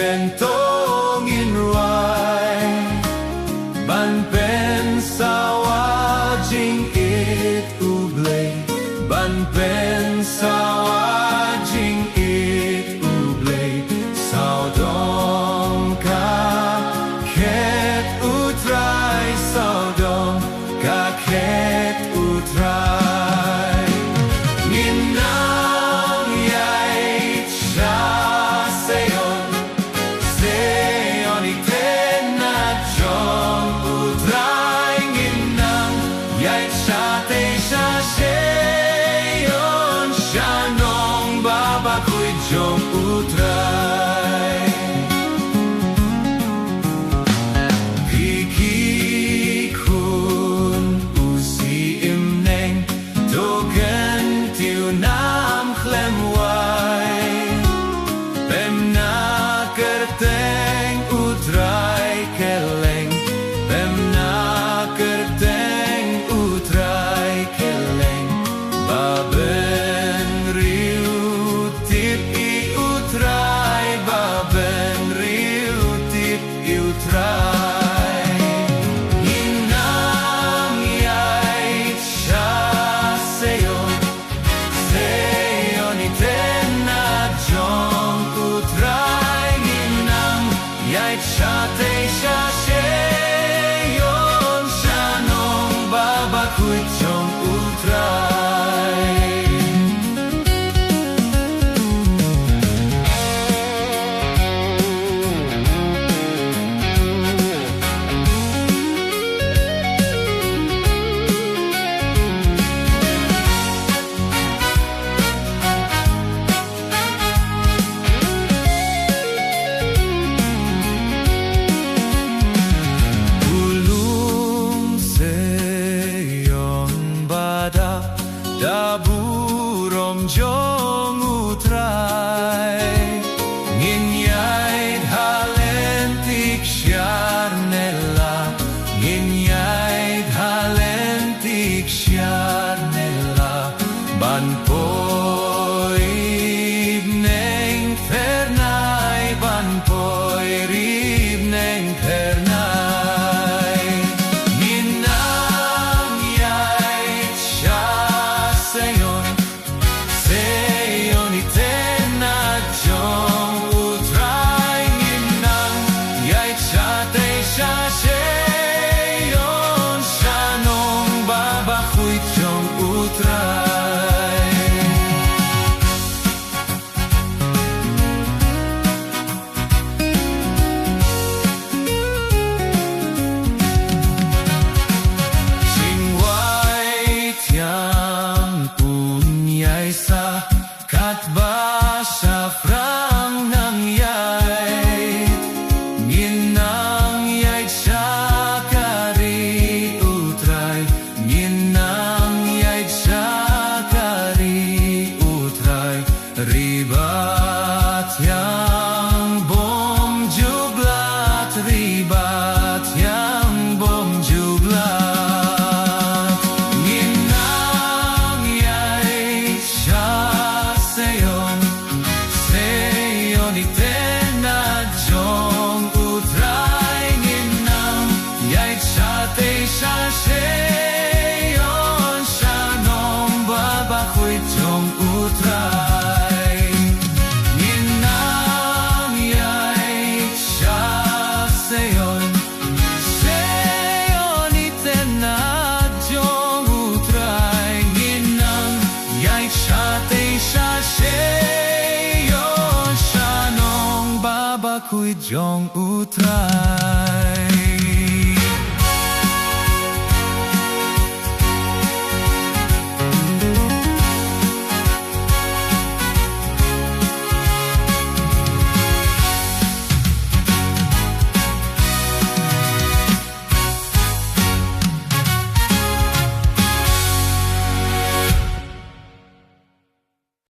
men tong in rai ban pen sawa jing it ublay ban pen sawa jing it ublay sao dong ka ket utrai sao dong ka ket utrai nghìn năm yai cha seyon seyon iten na jong utrai nghìn năm yai cha te cha seyon shanong baba kui jong utrai nam khlem wai pem na kerteng utrai keleng pem na kerteng utrai keleng baben riu tip I utrai baben riu tip I utrai inam yai cha seyon cha te cha seyon shanong baba kui jong utrai daburom jong utrai ngin yai halentik sharnella ngin yai halentik sharnella ban poi neng fernai ban poi rib neng fernai ngin nam yai cha seyon seyon iten na jong utrai ngin nam yai cha te cha seyon shanong baba kui jong utrai sing wai tiang sa kat ba sa frang nang yai ngin nang yai cha kari utrai ngin nang yai cha kari utrai ribat yang bom jublat ribat yang bom jublat ngin nang yai cha seyon seyon iten na jong utrai ngin nam yai cha te cha seyon shanong baba kui jong utrai ngin nam yai cha seyon seyon iten na jong utrai ngin nam yai cha te cha seyon shanong baba kui jong utrai